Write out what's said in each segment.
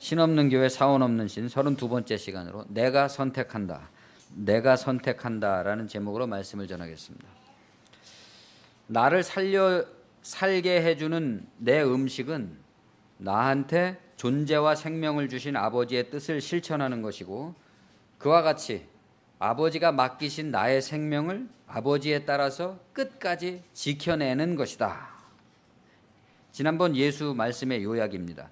신없는 교회 사원 없는 신 32번째 시간으로 내가 선택한다. 내가 선택한다라는 제목으로 말씀을 전하겠습니다. 나를 살게 해주는 내 음식은 나한테 존재와 생명을 주신 아버지의 뜻을 실천하는 것이고, 그와 같이 아버지가 맡기신 나의 생명을 아버지에 따라서 끝까지 지켜내는 것이다. 지난번 예수 말씀의 요약입니다.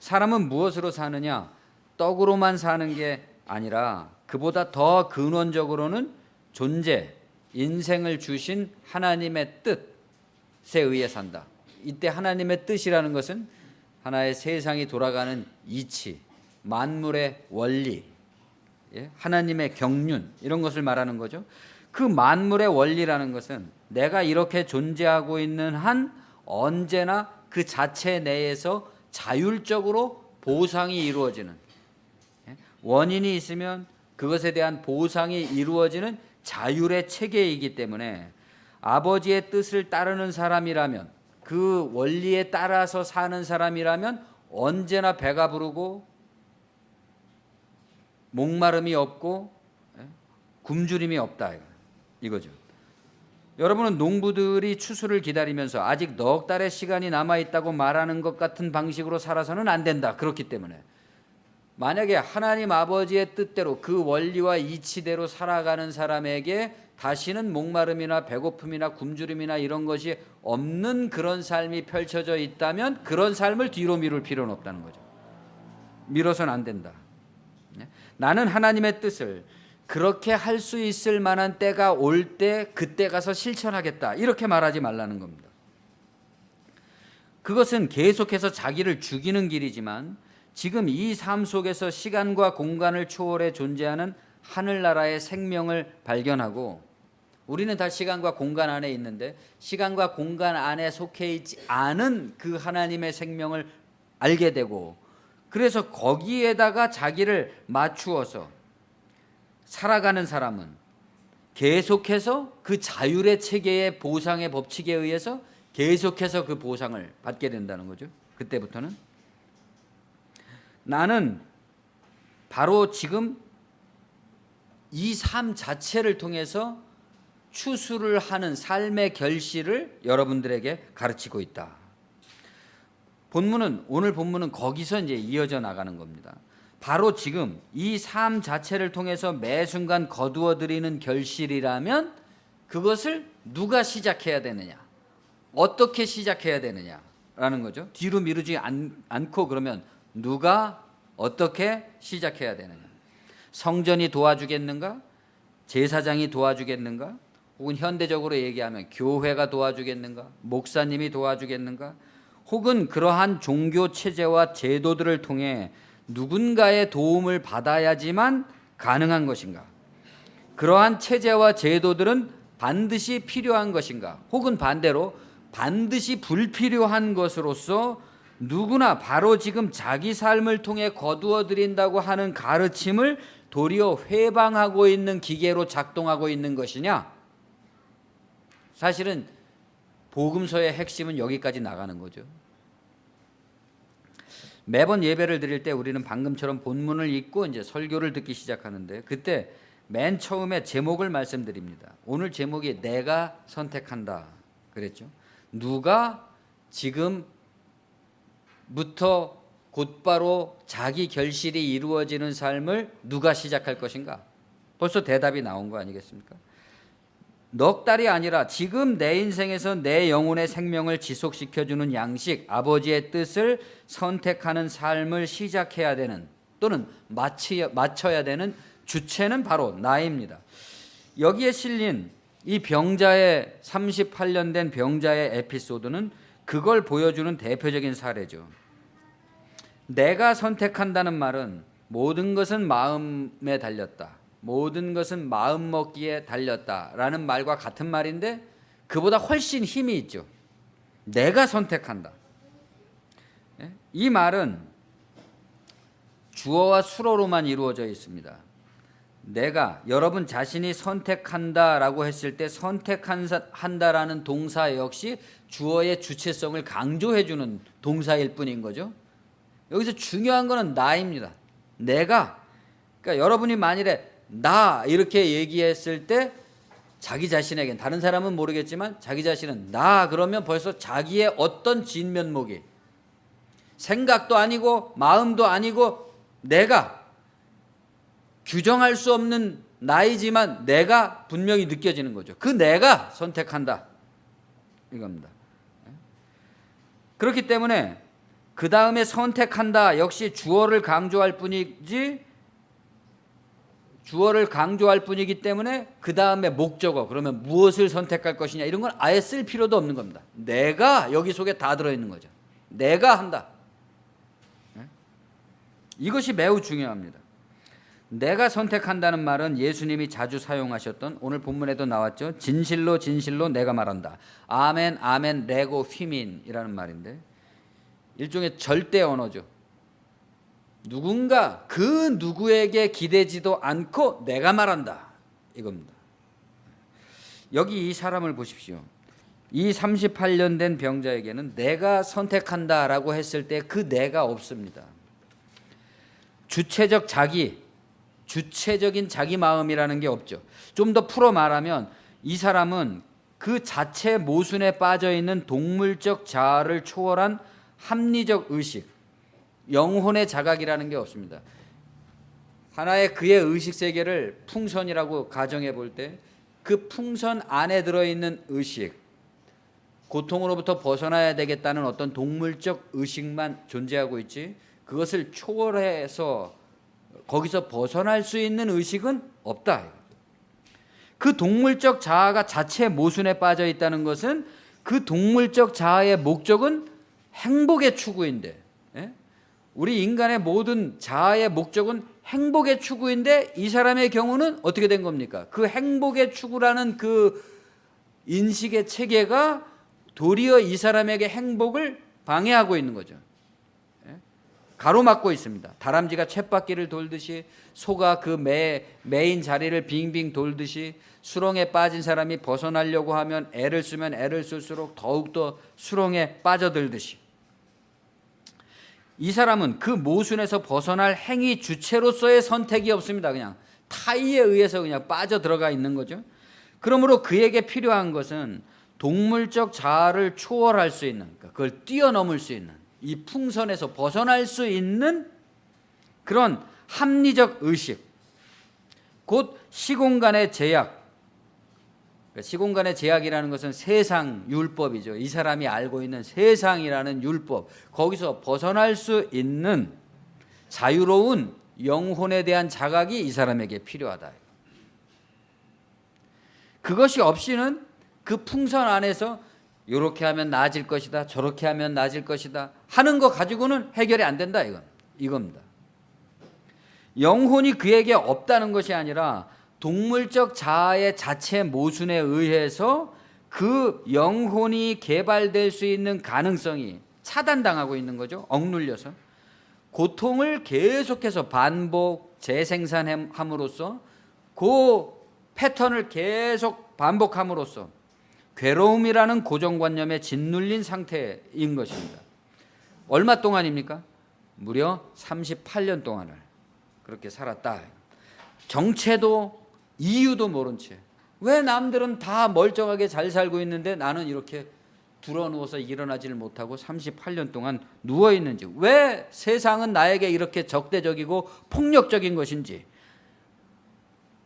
사람은 무엇으로 사느냐? 떡으로만 사는 게 아니라 그보다 더 근원적으로는 존재, 인생을 주신 하나님의 뜻에 의해 산다. 이때 하나님의 뜻이라는 것은 하나의 세상이 돌아가는 이치, 만물의 원리, 하나님의 경륜, 이런 것을 말하는 거죠. 그 만물의 원리라는 것은 내가 이렇게 존재하고 있는 한 언제나 그 자체 내에서 자율적으로 보상이 이루어지는, 원인이 있으면 그것에 대한 보상이 이루어지는 자율의 체계이기 때문에 아버지의 뜻을 따르는 사람이라면, 그 원리에 따라서 사는 사람이라면 언제나 배가 부르고 목마름이 없고 굶주림이 없다, 이거죠. 여러분은 농부들이 추수를 기다리면서 아직 넉 달의 시간이 남아있다고 말하는 것 같은 방식으로 살아서는 안 된다. 그렇기 때문에 만약에 하나님 아버지의 뜻대로 그 원리와 이치대로 살아가는 사람에게 다시는 목마름이나 배고픔이나 굶주림이나 이런 것이 없는 그런 삶이 펼쳐져 있다면 그런 삶을 뒤로 미룰 필요는 없다는 거죠. 미뤄서는 안 된다. 나는 하나님의 뜻을 그렇게 할 수 있을 만한 때가 올 때 그때 가서 실천하겠다, 이렇게 말하지 말라는 겁니다. 그것은 계속해서 자기를 죽이는 길이지만 지금 이 삶 속에서 시간과 공간을 초월해 존재하는 하늘나라의 생명을 발견하고, 우리는 다 시간과 공간 안에 있는데 시간과 공간 안에 속해 있지 않은 그 하나님의 생명을 알게 되고, 그래서 거기에다가 자기를 맞추어서 살아가는 사람은 계속해서 그 자율의 체계의 보상의 법칙에 의해서 계속해서 그 보상을 받게 된다는 거죠. 그때부터는 나는 바로 지금 이 삶 자체를 통해서 추수를 하는 삶의 결실을 여러분들에게 가르치고 있다. 오늘 본문은 거기서 이제 이어져 나가는 겁니다. 바로 지금 이 삶 자체를 통해서 매 순간 거두어 드리는 결실이라면 그것을 누가 시작해야 되느냐, 어떻게 시작해야 되느냐라는 거죠. 뒤로 미루지 않고, 그러면 누가 어떻게 시작해야 되느냐. 성전이 도와주겠는가? 제사장이 도와주겠는가? 혹은 현대적으로 얘기하면 교회가 도와주겠는가? 목사님이 도와주겠는가? 혹은 그러한 종교 체제와 제도들을 통해 누군가의 도움을 받아야지만 가능한 것인가? 그러한 체제와 제도들은 반드시 필요한 것인가? 혹은 반대로 반드시 불필요한 것으로서 누구나 바로 지금 자기 삶을 통해 거두어 드린다고 하는 가르침을 도리어 회방하고 있는 기계로 작동하고 있는 것이냐? 사실은 복음서의 핵심은 여기까지 나가는 거죠. 매번 예배를 드릴 때 우리는 방금처럼 본문을 읽고 이제 설교를 듣기 시작하는데, 그때 맨 처음에 제목을 말씀드립니다. 오늘 제목이 내가 선택한다 그랬죠. 누가 지금부터 곧바로 자기 결실이 이루어지는 삶을 누가 시작할 것인가? 벌써 대답이 나온 거 아니겠습니까? 넉 달이 아니라 지금 내 인생에서 내 영혼의 생명을 지속시켜주는 양식, 아버지의 뜻을 선택하는 삶을 시작해야 되는, 또는 맞춰야 되는 주체는 바로 나입니다. 여기에 실린 이 병자의 38년 된 병자의 에피소드는 그걸 보여주는 대표적인 사례죠. 내가 선택한다는 말은 모든 것은 마음에 달렸다, 모든 것은 마음 먹기에 달렸다라는 말과 같은 말인데 그보다 훨씬 힘이 있죠. 내가 선택한다. 이 말은 주어와 수어로만 이루어져 있습니다. 여러분 자신이 선택한다라고 했을 때 선택한다라는 동사 역시 주어의 주체성을 강조해주는 동사일 뿐인 거죠. 여기서 중요한 거는 나입니다. 내가. 그러니까 여러분이 만일에 나 이렇게 얘기했을 때 자기 자신에겐, 다른 사람은 모르겠지만 자기 자신은 나 그러면 벌써 자기의 어떤 진면목이, 생각도 아니고 마음도 아니고 내가, 규정할 수 없는 나이지만 내가 분명히 느껴지는 거죠. 그 내가 선택한다 이겁니다. 그렇기 때문에 그 다음에 선택한다 역시 주어를 강조할 뿐이지, 주어를 강조할 뿐이기 때문에 그 다음에 목적어, 그러면 무엇을 선택할 것이냐 이런 건 아예 쓸 필요도 없는 겁니다. 내가 여기 속에 다 들어있는 거죠. 내가 한다. 이것이 매우 중요합니다. 내가 선택한다는 말은 예수님이 자주 사용하셨던, 오늘 본문에도 나왔죠. 진실로 진실로 내가 말한다. 아멘 아멘 레고 휘민이라는 말인데 일종의 절대 언어죠. 누군가 그 누구에게 기대지도 않고 내가 말한다 이겁니다. 여기 이 사람을 보십시오. 이 38년 된 병자에게는 내가 선택한다라고 했을 때 그 내가 없습니다. 주체적 자기, 주체적인 자기 마음이라는 게 없죠. 좀 더 풀어 말하면 이 사람은 그 자체 모순에 빠져 있는 동물적 자아를 초월한 합리적 의식, 영혼의 자각이라는 게 없습니다. 하나의 그의 의식 세계를 풍선이라고 가정해 볼 때 그 풍선 안에 들어있는 의식, 고통으로부터 벗어나야 되겠다는 어떤 동물적 의식만 존재하고 있지, 그것을 초월해서 거기서 벗어날 수 있는 의식은 없다. 그 동물적 자아가 자체 모순에 빠져 있다는 것은 그 동물적 자아의 목적은 행복의 추구인데, 우리 인간의 모든 자아의 목적은 행복의 추구인데 이 사람의 경우는 어떻게 된 겁니까? 그 행복의 추구라는 그 인식의 체계가 도리어 이 사람에게 행복을 방해하고 있는 거죠. 가로막고 있습니다. 다람쥐가 쳇바퀴를 돌듯이, 소가 그 메인 자리를 빙빙 돌듯이 수렁에 빠진 사람이 벗어나려고 하면 애를 쓰면 애를 쓸수록 더욱더 수렁에 빠져들듯이, 이 사람은 그 모순에서 벗어날 행위 주체로서의 선택이 없습니다. 그냥 타의에 의해서 그냥 빠져들어가 있는 거죠. 그러므로 그에게 필요한 것은 동물적 자아를 초월할 수 있는, 그러니까 그걸 뛰어넘을 수 있는, 이 풍선에서 벗어날 수 있는 그런 합리적 의식, 곧 시공간의 제약. 시공간의 제약이라는 것은 세상 율법이죠. 이 사람이 알고 있는 세상이라는 율법, 거기서 벗어날 수 있는 자유로운 영혼에 대한 자각이 이 사람에게 필요하다. 그것이 없이는 그 풍선 안에서 이렇게 하면 나아질 것이다, 저렇게 하면 나아질 것이다 하는 거 가지고는 해결이 안 된다, 이겁니다. 영혼이 그에게 없다는 것이 아니라 동물적 자아의 자체 모순에 의해서 그 영혼이 개발될 수 있는 가능성이 차단당하고 있는 거죠. 억눌려서 고통을 계속해서 반복 재생산함으로써, 그 패턴을 계속 반복함으로써 괴로움이라는 고정관념에 짓눌린 상태인 것입니다. 얼마 동안입니까? 무려 38년 동안을 그렇게 살았다. 정체도 이유도 모른 채, 왜 남들은 다 멀쩡하게 잘 살고 있는데 나는 이렇게 드러누워서 일어나지를 못하고 38년 동안 누워있는지, 왜 세상은 나에게 이렇게 적대적이고 폭력적인 것인지,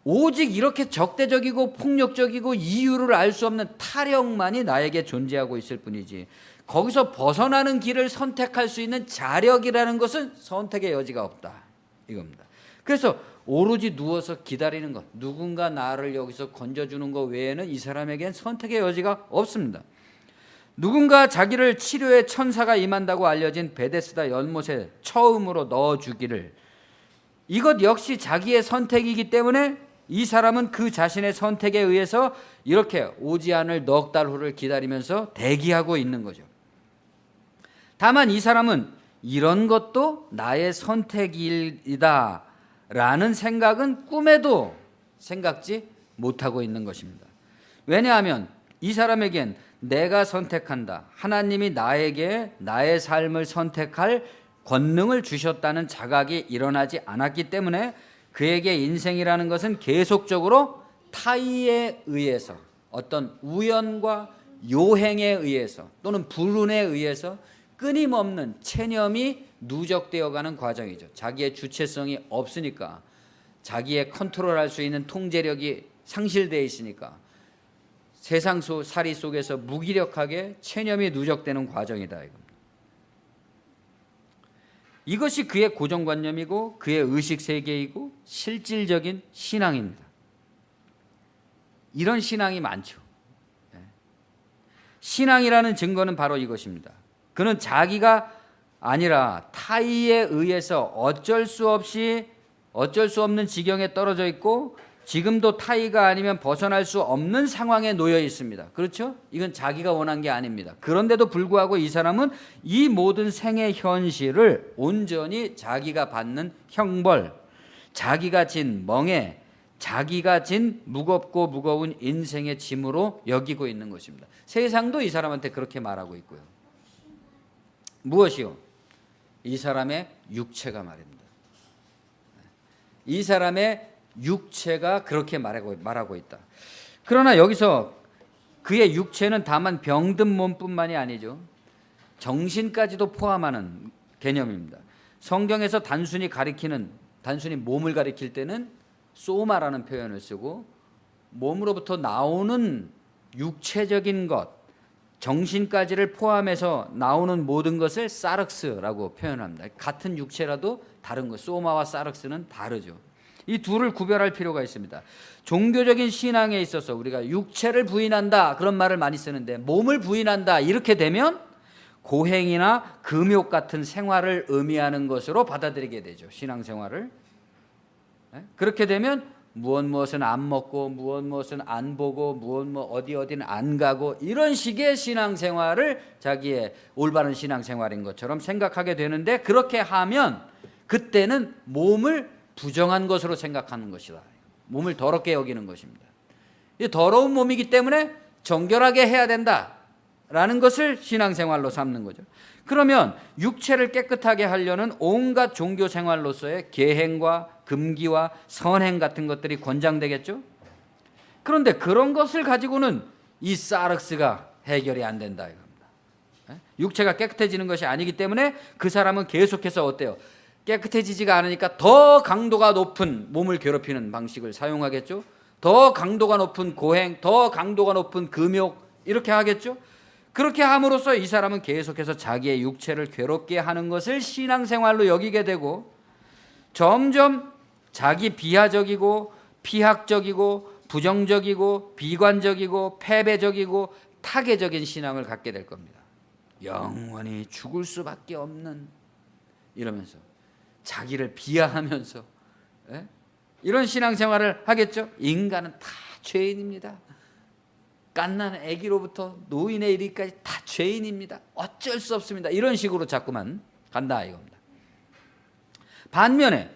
오직 이렇게 적대적이고 폭력적이고 이유를 알 수 없는 타령만이 나에게 존재하고 있을 뿐이지, 거기서 벗어나는 길을 선택할 수 있는 자력이라는 것은 선택의 여지가 없다, 이겁니다. 그래서 오로지 누워서 기다리는 것, 누군가 나를 여기서 건져주는 것 외에는 이 사람에겐 선택의 여지가 없습니다. 누군가 자기를 치료의 천사가 임한다고 알려진 베데스다 연못에 처음으로 넣어주기를, 이것 역시 자기의 선택이기 때문에 이 사람은 그 자신의 선택에 의해서 이렇게 오지 않을 넉 달 후를 기다리면서 대기하고 있는 거죠. 다만 이 사람은 이런 것도 나의 선택이다 라는 생각은 꿈에도 생각지 못하고 있는 것입니다. 왜냐하면 이 사람에겐 내가 선택한다, 하나님이 나에게 나의 삶을 선택할 권능을 주셨다는 자각이 일어나지 않았기 때문에 그에게 인생이라는 것은 계속적으로 타의에 의해서, 어떤 우연과 요행에 의해서 또는 불운에 의해서 끊임없는 체념이 누적되어가는 과정이죠. 자기의 주체성이 없으니까, 자기의 컨트롤할 수 있는 통제력이 상실되어 있으니까 세상 살이 속에서 무기력하게 체념이 누적되는 과정이다 이겁니다. 이것이 그의 고정관념이고 그의 의식세계이고 실질적인 신앙입니다. 이런 신앙이 많죠. 신앙이라는 증거는 바로 이것입니다. 그는 자기가 아니라 타의에 의해서 어쩔 수 없는 지경에 떨어져 있고 지금도 타의가 아니면 벗어날 수 없는 상황에 놓여 있습니다. 그렇죠? 이건 자기가 원한 게 아닙니다. 그런데도 불구하고 이 사람은 이 모든 생의 현실을 온전히 자기가 받는 형벌, 자기가 진 멍에, 자기가 진 무겁고 무거운 인생의 짐으로 여기고 있는 것입니다. 세상도 이 사람한테 그렇게 말하고 있고요. 무엇이요? 이 사람의 육체가 말입니다. 이 사람의 육체가 그렇게 말하고 있다. 그러나 여기서 그의 육체는 다만 병든 몸뿐만이 아니죠. 정신까지도 포함하는 개념입니다. 성경에서 단순히 몸을 가리킬 때는 소마라는 표현을 쓰고, 몸으로부터 나오는 육체적인 것, 정신까지를 포함해서 나오는 모든 것을 사륵스라고 표현합니다. 같은 육체라도 다른 것, 소마와 사륵스는 다르죠. 이 둘을 구별할 필요가 있습니다. 종교적인 신앙에 있어서 우리가 육체를 부인한다 그런 말을 많이 쓰는데, 몸을 부인한다 이렇게 되면 고행이나 금욕 같은 생활을 의미하는 것으로 받아들이게 되죠. 신앙생활을. 그렇게 되면 무엇은 안 먹고 무엇은 안 보고 어디는 안 가고 이런 식의 신앙생활을 자기의 올바른 신앙생활인 것처럼 생각하게 되는데, 그렇게 하면 그때는 몸을 부정한 것으로 생각하는 것이다. 몸을 더럽게 여기는 것입니다. 이 더러운 몸이기 때문에 정결하게 해야 된다라는 것을 신앙생활로 삼는 거죠. 그러면 육체를 깨끗하게 하려는 온갖 종교 생활로서의 계행과 금기와 선행 같은 것들이 권장되겠죠. 그런데 그런 것을 가지고는 이 사륵스가 해결이 안 된다 이겁니다. 육체가 깨끗해지는 것이 아니기 때문에 그 사람은 계속해서 어때요? 깨끗해지지가 않으니까 더 강도가 높은 몸을 괴롭히는 방식을 사용하겠죠. 더 강도가 높은 고행, 더 강도가 높은 금욕 이렇게 하겠죠. 그렇게 함으로써 이 사람은 계속해서 자기의 육체를 괴롭게 하는 것을 신앙생활로 여기게 되고, 점점 자기 비하적이고 피학적이고 부정적이고 비관적이고 패배적이고 타계적인 신앙을 갖게 될 겁니다. 영원히 죽을 수밖에 없는, 이러면서 자기를 비하하면서 이런 신앙생활을 하겠죠. 인간은 다 죄인입니다. 갓난 아기로부터 노인에 이르기까지 다 죄인입니다. 어쩔 수 없습니다. 이런 식으로 자꾸만 간다 이겁니다. 반면에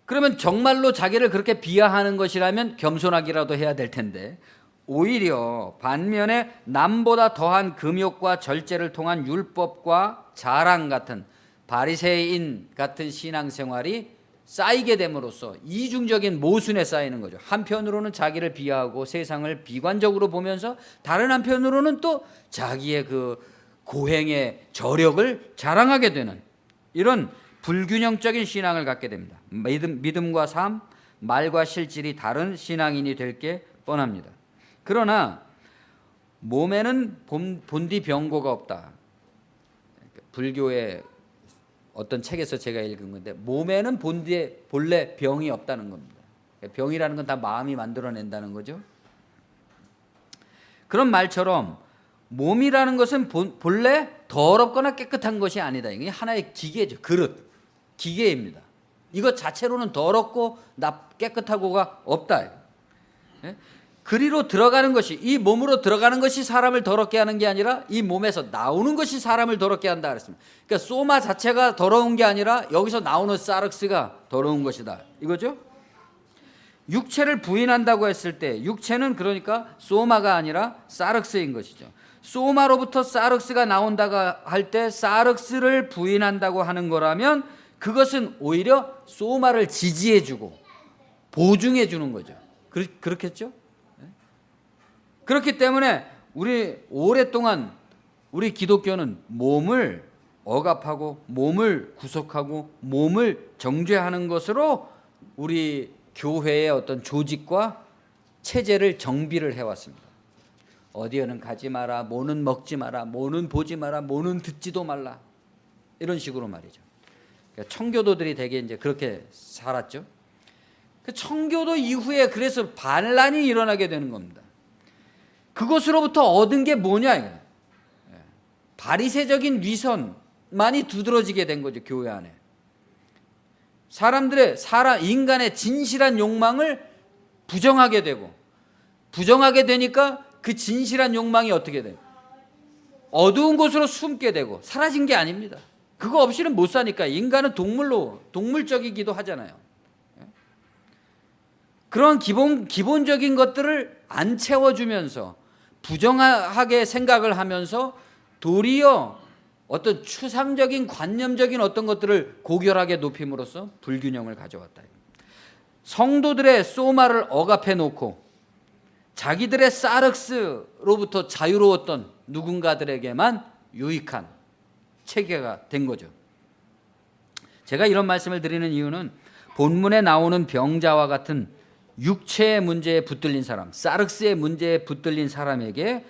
그러면 정말로 자기를 그렇게 비하하는 것이라면 겸손하기라도 해야 될 텐데, 오히려 반면에 남보다 더한 금욕과 절제를 통한 율법과 자랑 같은 바리새인 같은 신앙생활이 쌓이게 됨으로써 이중적인 모순에 쌓이는 거죠. 한편으로는 자기를 비하하고 세상을 비관적으로 보면서 다른 한편으로는 또 자기의 그 고행의 저력을 자랑하게 되는 이런 불균형적인 신앙을 갖게 됩니다. 믿음과 삶, 말과 실질이 다른 신앙인이 될 게 뻔합니다. 그러나 몸에는 본디 병고가 없다. 불교의 어떤 책에서 제가 읽은 건데, 몸에는 본래 병이 없다는 겁니다. 병이라는 건 다 마음이 만들어낸다는 거죠. 그런 말처럼 몸이라는 것은 본래 더럽거나 깨끗한 것이 아니다. 이게 하나의 기계죠. 그릇, 기계입니다. 이것 자체로는 더럽고 깨끗하고가 없다. 그리로 들어가는 것이, 이 몸으로 들어가는 것이 사람을 더럽게 하는 게 아니라 이 몸에서 나오는 것이 사람을 더럽게 한다 그랬습니다. 그러니까 소마 자체가 더러운 게 아니라 여기서 나오는 사륵스가 더러운 것이다 이거죠. 육체를 부인한다고 했을 때 육체는 그러니까 소마가 아니라 사륵스인 것이죠. 소마로부터 사륵스가 나온다고 할 때 사륵스를 부인한다고 하는 거라면 그것은 오히려 소마를 지지해주고 보증해주는 거죠. 그렇겠죠? 그렇기 때문에 우리 오랫동안 우리 기독교는 몸을 억압하고 몸을 구속하고 몸을 정죄하는 것으로 우리 교회의 어떤 조직과 체제를 정비를 해왔습니다. 어디에는 가지 마라, 뭐는 먹지 마라, 뭐는 보지 마라, 뭐는 듣지도 말라, 이런 식으로 말이죠. 그러니까 청교도들이 되게 이제 그렇게 살았죠. 그 청교도 이후에 그래서 반란이 일어나게 되는 겁니다. 그것으로부터 얻은 게 뭐냐? 바리새적인 위선만이 두드러지게 된 거죠, 교회 안에. 인간의 진실한 욕망을 부정하게 되고, 부정하게 되니까 그 진실한 욕망이 어떻게 돼요? 어두운 곳으로 숨게 되고 사라진 게 아닙니다. 그거 없이는 못 사니까. 인간은 동물적이기도 하잖아요. 그런 기본적인 것들을 안 채워주면서 부정하게 생각을 하면서 도리어 어떤 추상적인 관념적인 어떤 것들을 고결하게 높임으로써 불균형을 가져왔다. 성도들의 소마를 억압해 놓고 자기들의 사륵스로부터 자유로웠던 누군가들에게만 유익한 체계가 된 거죠. 제가 이런 말씀을 드리는 이유는 본문에 나오는 병자와 같은 육체의 문제에 붙들린 사람, 사륵스의 문제에 붙들린 사람에게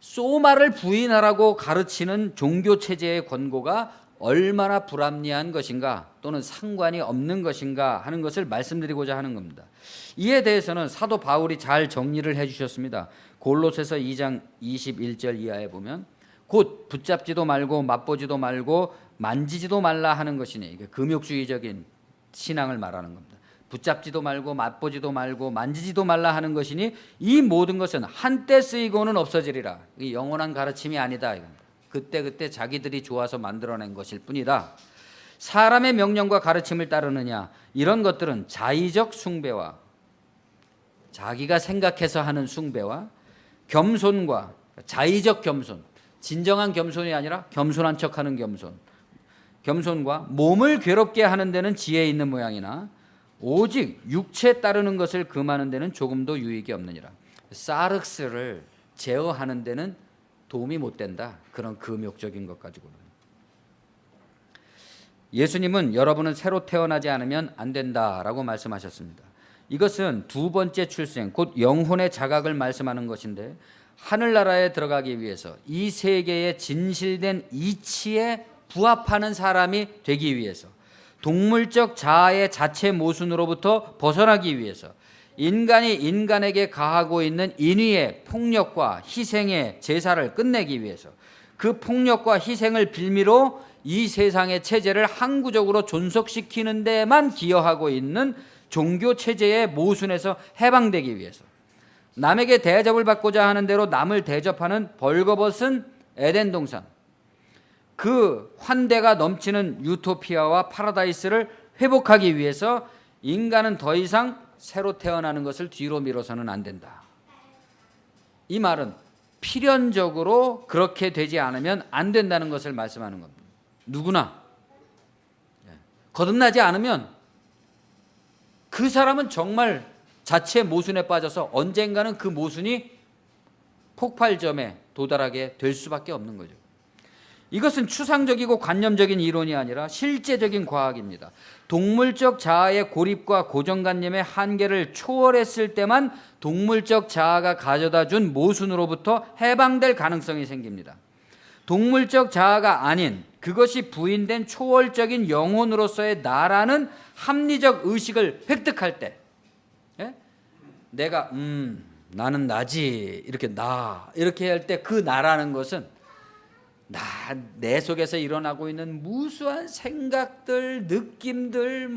소마를 부인하라고 가르치는 종교 체제의 권고가 얼마나 불합리한 것인가 또는 상관이 없는 것인가 하는 것을 말씀드리고자 하는 겁니다. 이에 대해서는 사도 바울이 잘 정리를 해주셨습니다. 골로새서 2장 21절 이하에 보면 곧 붙잡지도 말고 맛보지도 말고 만지지도 말라 하는 것이니, 이게 금욕주의적인 신앙을 말하는 겁니다. 붙잡지도 말고 맛보지도 말고 만지지도 말라 하는 것이니 이 모든 것은 한때 쓰이고는 없어지리라. 이 영원한 가르침이 아니다. 그때 자기들이 좋아서 만들어낸 것일 뿐이다. 사람의 명령과 가르침을 따르느냐, 이런 것들은 자의적 숭배와 자기가 생각해서 하는 숭배와 겸손과 자의적 겸손, 진정한 겸손이 아니라 겸손한 척하는 겸손과 몸을 괴롭게 하는 데는 지혜 있는 모양이나 오직 육체 따르는 것을 금하는 데는 조금도 유익이 없느니라. 사륵스를 제어하는 데는 도움이 못 된다. 그런 금욕적인 것 가지고는. 예수님은 여러분은 새로 태어나지 않으면 안 된다라고 말씀하셨습니다. 이것은 두 번째 출생, 곧 영혼의 자각을 말씀하는 것인데, 하늘나라에 들어가기 위해서 이 세계의 진실된 이치에 부합하는 사람이 되기 위해서, 동물적 자아의 자체 모순으로부터 벗어나기 위해서, 인간이 인간에게 가하고 있는 인위의 폭력과 희생의 제사를 끝내기 위해서, 그 폭력과 희생을 빌미로 이 세상의 체제를 항구적으로 존속시키는 데만 기여하고 있는 종교 체제의 모순에서 해방되기 위해서, 남에게 대접을 받고자 하는 대로 남을 대접하는 벌거벗은 에덴 동산, 그 환대가 넘치는 유토피아와 파라다이스를 회복하기 위해서 인간은 더 이상 새로 태어나는 것을 뒤로 미뤄서는 안 된다. 이 말은 필연적으로 그렇게 되지 않으면 안 된다는 것을 말씀하는 겁니다. 누구나 거듭나지 않으면 그 사람은 정말 자체 모순에 빠져서 언젠가는 그 모순이 폭발점에 도달하게 될 수밖에 없는 거죠. 이것은 추상적이고 관념적인 이론이 아니라 실제적인 과학입니다. 동물적 자아의 고립과 고정관념의 한계를 초월했을 때만 동물적 자아가 가져다 준 모순으로부터 해방될 가능성이 생깁니다. 동물적 자아가 아닌 그것이 부인된 초월적인 영혼으로서의 나라는 합리적 의식을 획득할 때, 내가 나는 나지, 이렇게 할 때 그 나라는 것은 내 속에서 일어나고 있는 무수한 생각들, 느낌들,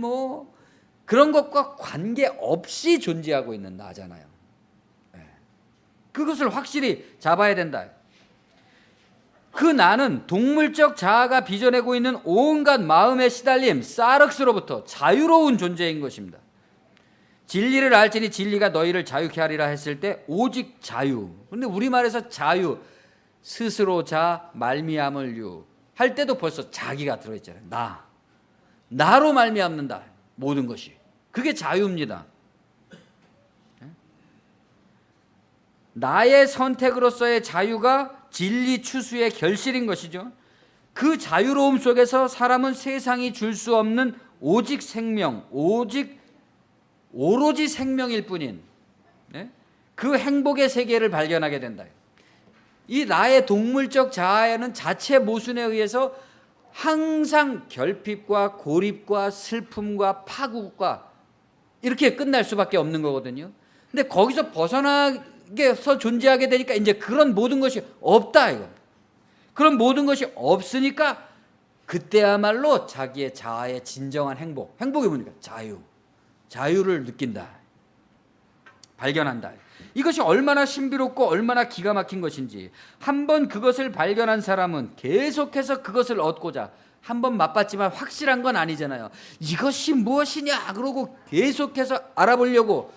그런 것과 관계없이 존재하고 있는 나잖아요. 그것을 확실히 잡아야 된다. 그 나는 동물적 자아가 빚어내고 있는 온갖 마음의 시달림, 사륵스로부터 자유로운 존재인 것입니다. 진리를 알지니 진리가 너희를 자유케 하리라 했을 때 오직 자유. 근데 우리말에서 자유, 스스로 자 말미암을 유 할 때도 벌써 자기가 들어있잖아요. 나로 말미암는다. 모든 것이. 그게 자유입니다. 나의 선택으로서의 자유가 진리 추수의 결실인 것이죠. 그 자유로움 속에서 사람은 세상이 줄 수 없는 오직 생명, 오로지 생명일 뿐인 그 행복의 세계를 발견하게 된다. 이 나의 동물적 자아에는 자체 모순에 의해서 항상 결핍과 고립과 슬픔과 파국과 이렇게 끝날 수밖에 없는 거거든요. 근데 거기서 벗어나게서 존재하게 되니까 이제 그런 모든 것이 없다 이거. 그런 모든 것이 없으니까 그때야말로 자기의 자아의 진정한 행복이 뭡니까? 자유를 느낀다, 발견한다. 이것이 얼마나 신비롭고 얼마나 기가 막힌 것인지, 한번 그것을 발견한 사람은 계속해서 그것을 얻고자, 한번 맛봤지만 확실한 건 아니잖아요. 이것이 무엇이냐 그러고 계속해서 알아보려고.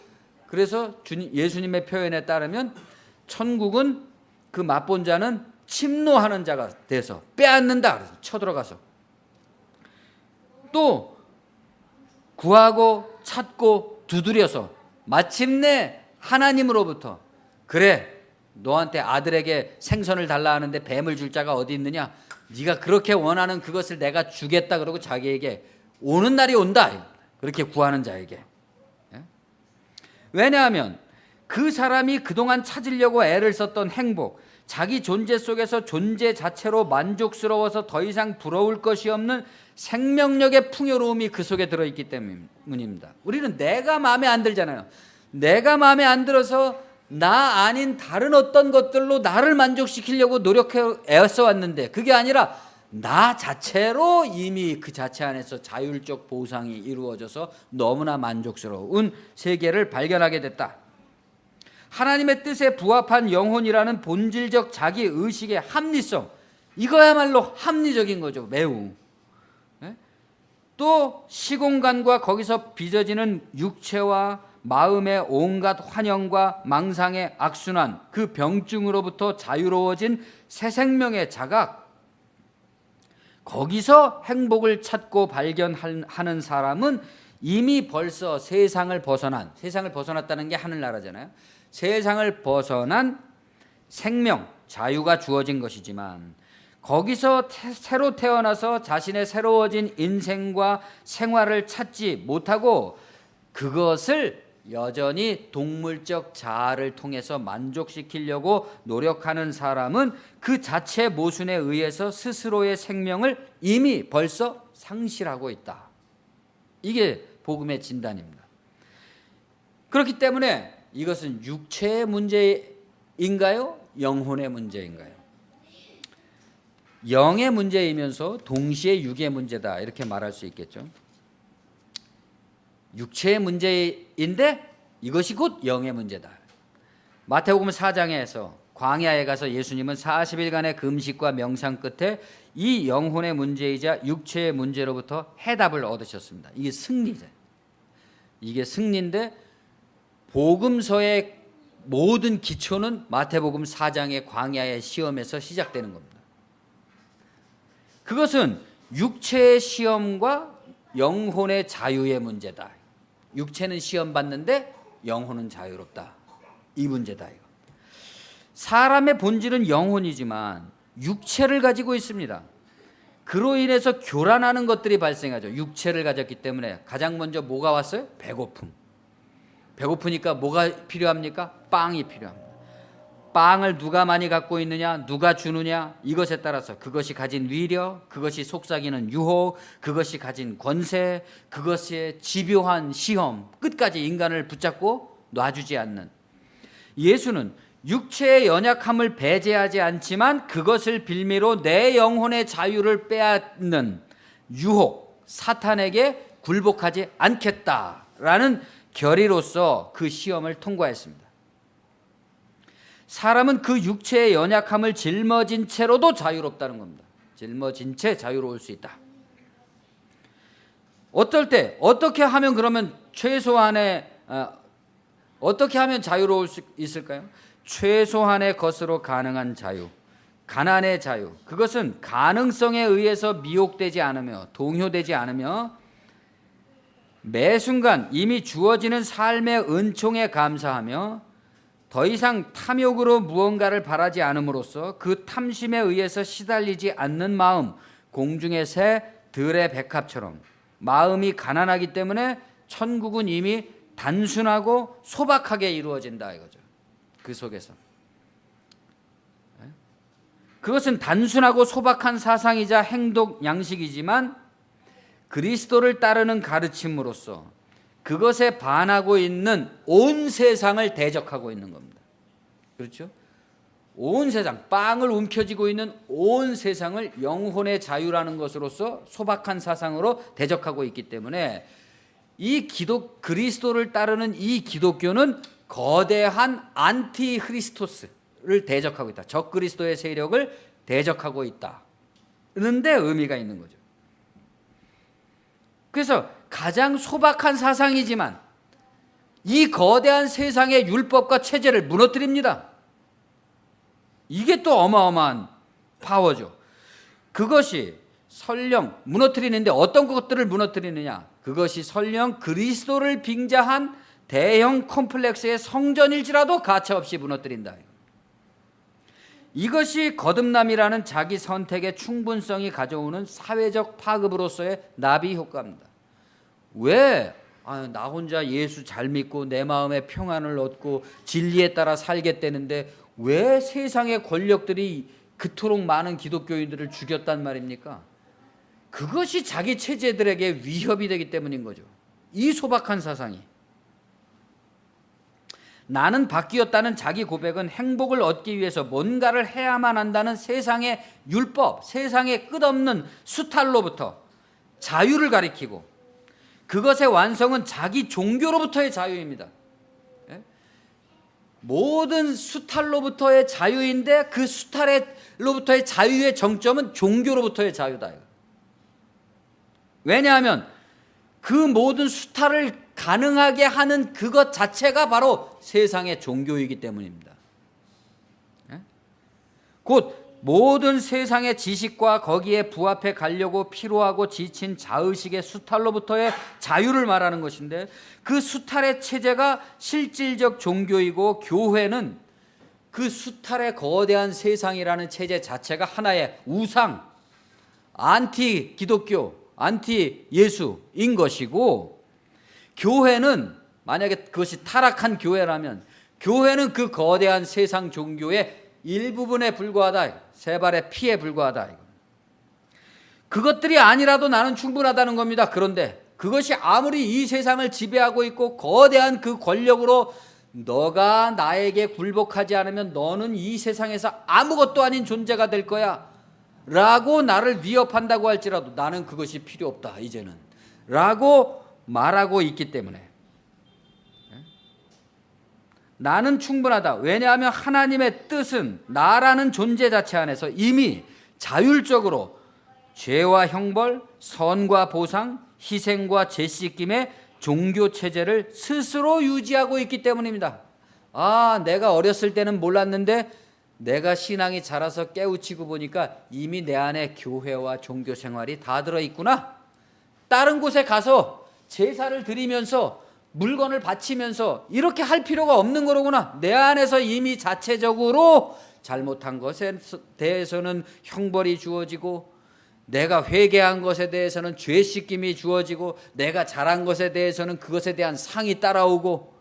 그래서 예수님의 표현에 따르면 천국은 그 맛본 자는 침노하는 자가 돼서 빼앗는다. 그래서 쳐들어가서 또 구하고 찾고 두드려서 마침내 하나님으로부터, 그래 너한테 아들에게 생선을 달라 하는데 뱀을 줄 자가 어디 있느냐, 네가 그렇게 원하는 그것을 내가 주겠다 그러고 자기에게 오는 날이 온다. 그렇게 구하는 자에게. 왜냐하면 그 사람이 그동안 찾으려고 애를 썼던 행복, 자기 존재 속에서 존재 자체로 만족스러워서 더 이상 부러울 것이 없는 생명력의 풍요로움이 그 속에 들어있기 때문입니다. 우리는 내가 마음에 안 들잖아요. 내가 마음에 안 들어서 나 아닌 다른 어떤 것들로 나를 만족시키려고 노력해 애써 왔는데, 그게 아니라 나 자체로 이미 그 자체 안에서 자율적 보상이 이루어져서 너무나 만족스러운 세계를 발견하게 됐다. 하나님의 뜻에 부합한 영혼이라는 본질적 자기 의식의 합리성, 이거야말로 합리적인 거죠. 매우. 또 시공간과 거기서 빚어지는 육체와 마음의 온갖 환영과 망상의 악순환, 그 병증으로부터 자유로워진 새 생명의 자각, 거기서 행복을 찾고 발견하는 사람은 이미 벌써 세상을 벗어났다는 게 하늘나라잖아요. 세상을 벗어난 생명, 자유가 주어진 것이지만, 거기서 새로 태어나서 자신의 새로워진 인생과 생활을 찾지 못하고 그것을 여전히 동물적 자아를 통해서 만족시키려고 노력하는 사람은 그 자체 모순에 의해서 스스로의 생명을 이미 벌써 상실하고 있다. 이게 복음의 진단입니다. 그렇기 때문에 이것은 육체의 문제인가요? 영혼의 문제인가요? 영의 문제이면서 동시에 육의 문제다, 이렇게 말할 수 있겠죠. 육체의 문제인데 이것이 곧 영의 문제다. 마태복음 4장에서 광야에 가서 예수님은 40일간의 금식과 명상 끝에 이 영혼의 문제이자 육체의 문제로부터 해답을 얻으셨습니다. 이게 승리죠. 이게 승리인데, 복음서의 모든 기초는 마태복음 4장의 광야의 시험에서 시작되는 겁니다. 그것은 육체의 시험과 영혼의 자유의 문제다. 육체는 시험 받는데 영혼은 자유롭다. 이 문제다. 이거. 사람의 본질은 영혼이지만 육체를 가지고 있습니다. 그로 인해서 교란하는 것들이 발생하죠. 육체를 가졌기 때문에 가장 먼저 뭐가 왔어요? 배고픔. 배고프니까 뭐가 필요합니까? 빵이 필요합니다. 빵을 누가 많이 갖고 있느냐, 누가 주느냐, 이것에 따라서 그것이 가진 위력, 그것이 속삭이는 유혹, 그것이 가진 권세, 그것의 집요한 시험, 끝까지 인간을 붙잡고 놔주지 않는, 예수는 육체의 연약함을 배제하지 않지만 그것을 빌미로 내 영혼의 자유를 빼앗는 유혹, 사탄에게 굴복하지 않겠다라는 결의로서 그 시험을 통과했습니다. 사람은 그 육체의 연약함을 짊어진 채로도 자유롭다는 겁니다. 짊어진 채 자유로울 수 있다. 어떨 때 어떻게 하면 그러면 최소한의 어떻게 하면 자유로울 수 있을까요? 최소한의 것으로 가능한 자유, 가난의 자유, 그것은 가능성에 의해서 미혹되지 않으며 동요되지 않으며 매 순간 이미 주어지는 삶의 은총에 감사하며 더 이상 탐욕으로 무언가를 바라지 않음으로써 그 탐심에 의해서 시달리지 않는 마음, 공중의 새, 들의 백합처럼 마음이 가난하기 때문에 천국은 이미 단순하고 소박하게 이루어진다 이거죠. 그 속에서 그것은 단순하고 소박한 사상이자 행동 양식이지만 그리스도를 따르는 가르침으로써 그것에 반하고 있는 온 세상을 대적하고 있는 겁니다. 그렇죠? 온 세상, 빵을 움켜쥐고 있는 온 세상을 영혼의 자유라는 것으로서 소박한 사상으로 대적하고 있기 때문에 그리스도를 따르는 이 기독교는 거대한 안티 크리스토스를 대적하고 있다. 적 그리스도의 세력을 대적하고 있다. 그런데 의미가 있는 거죠. 그래서 가장 소박한 사상이지만 이 거대한 세상의 율법과 체제를 무너뜨립니다. 이게 또 어마어마한 파워죠. 그것이 설령 무너뜨리는데 어떤 것들을 무너뜨리느냐? 그것이 설령 그리스도를 빙자한 대형 콤플렉스의 성전일지라도 가차없이 무너뜨린다. 이것이 거듭남이라는 자기 선택의 충분성이 가져오는 사회적 파급으로서의 나비 효과입니다. 왜? 나 혼자 예수 잘 믿고 내 마음에 평안을 얻고 진리에 따라 살겠다는데 왜 세상의 권력들이 그토록 많은 기독교인들을 죽였단 말입니까? 그것이 자기 체제들에게 위협이 되기 때문인 거죠. 이 소박한 사상이. 나는 바뀌었다는 자기 고백은 행복을 얻기 위해서 뭔가를 해야만 한다는 세상의 율법, 세상의 끝없는 수탈로부터 자유를 가리키고 그것의 완성은 자기 종교로부터의 자유입니다. 모든 수탈로부터의 자유인데 그 수탈로부터의 자유의 정점은 종교로부터의 자유다. 왜냐하면 그 모든 수탈을 가능하게 하는 그것 자체가 바로 세상의 종교이기 때문입니다. 곧 모든 세상의 지식과 거기에 부합해 가려고 피로하고 지친 자의식의 수탈로부터의 자유를 말하는 것인데 그 수탈의 체제가 실질적 종교이고 교회는 그 수탈의 거대한 세상이라는 체제 자체가 하나의 우상, 안티 기독교, 안티 예수인 것이고 교회는 만약에 그것이 타락한 교회라면 교회는 그 거대한 세상 종교의 일부분에 불과하다. 세 발의 피에 불과하다. 그것들이 아니라도 나는 충분하다는 겁니다. 그런데 그것이 아무리 이 세상을 지배하고 있고 거대한 그 권력으로 너가 나에게 굴복하지 않으면 너는 이 세상에서 아무것도 아닌 존재가 될 거야 라고 나를 위협한다고 할지라도 나는 그것이 필요 없다 이제는 라고 말하고 있기 때문에 나는 충분하다. 왜냐하면 하나님의 뜻은 나라는 존재 자체 안에서 이미 자율적으로 죄와 형벌, 선과 보상, 희생과 재씻김의 종교 체제를 스스로 유지하고 있기 때문입니다. 내가 어렸을 때는 몰랐는데 내가 신앙이 자라서 깨우치고 보니까 이미 내 안에 교회와 종교 생활이 다 들어있구나. 다른 곳에 가서 제사를 드리면서 물건을 바치면서 이렇게 할 필요가 없는 거로구나. 내 안에서 이미 자체적으로 잘못한 것에 대해서는 형벌이 주어지고 내가 회개한 것에 대해서는 죄 씻김이 주어지고 내가 잘한 것에 대해서는 그것에 대한 상이 따라오고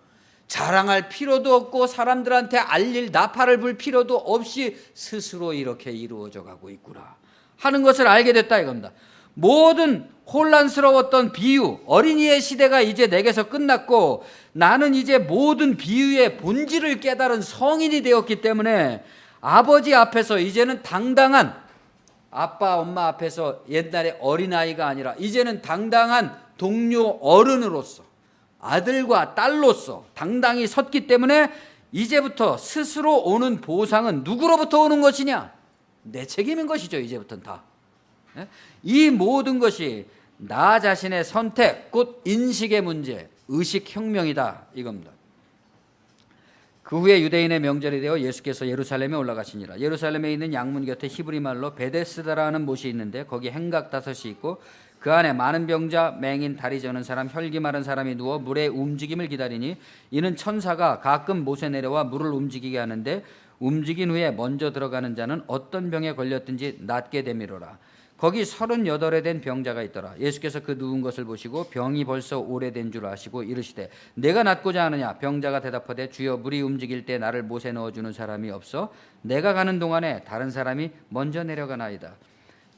자랑할 필요도 없고 사람들한테 알릴 나팔을 불 필요도 없이 스스로 이렇게 이루어져 가고 있구나 하는 것을 알게 됐다 이겁니다. 모든 혼란스러웠던 비유, 어린이의 시대가 이제 내게서 끝났고 나는 이제 모든 비유의 본질을 깨달은 성인이 되었기 때문에 아버지 앞에서 이제는 당당한 아빠, 엄마 앞에서 옛날에 어린아이가 아니라 이제는 당당한 동료 어른으로서 아들과 딸로서 당당히 섰기 때문에 이제부터 스스로 오는 보상은 누구로부터 오는 것이냐? 내 책임인 것이죠. 이제부터는 다. 이 모든 것이 나 자신의 선택, 곧 인식의 문제, 의식혁명이다 이겁니다. 그 후에 유대인의 명절이 되어 예수께서 예루살렘에 올라가시니라. 예루살렘에 있는 양문 곁에 히브리 말로 베데스다라는 못이 있는데 거기 행각 5이 있고 그 안에 많은 병자, 맹인, 다리 저는 사람, 혈기 마른 사람이 누워 물의 움직임을 기다리니 이는 천사가 가끔 못에 내려와 물을 움직이게 하는데 움직인 후에 먼저 들어가는 자는 어떤 병에 걸렸든지 낫게 되미로라. 거기 38에 된 병자가 있더라. 예수께서 그 누운 것을 보시고 병이 벌써 오래된 줄 아시고 이르시되 내가 낫고자 하느냐. 병자가 대답하되 주여 물이 움직일 때 나를 못에 넣어주는 사람이 없어 내가 가는 동안에 다른 사람이 먼저 내려가나이다.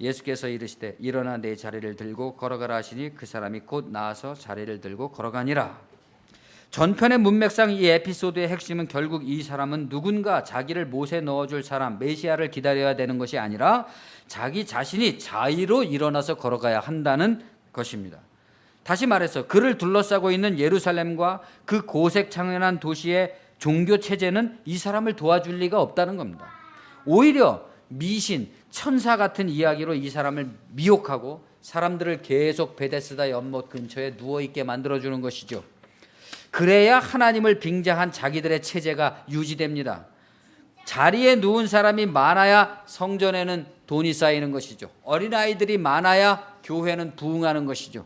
예수께서 이르시되 일어나 내 자리를 들고 걸어가라 하시니 그 사람이 곧 나아서 자리를 들고 걸어가니라. 전편의 문맥상 이 에피소드의 핵심은 결국 이 사람은 누군가 자기를 못에 넣어줄 사람, 메시아를 기다려야 되는 것이 아니라 자기 자신이 자의로 일어나서 걸어가야 한다는 것입니다. 다시 말해서 그를 둘러싸고 있는 예루살렘과 그 고색창연한 도시의 종교 체제는 이 사람을 도와줄 리가 없다는 겁니다. 오히려 미신, 천사 같은 이야기로 이 사람을 미혹하고 사람들을 계속 베데스다 연못 근처에 누워있게 만들어주는 것이죠. 그래야 하나님을 빙자한 자기들의 체제가 유지됩니다. 자리에 누운 사람이 많아야 성전에는 돈이 쌓이는 것이죠. 어린아이들이 많아야 교회는 부흥하는 것이죠.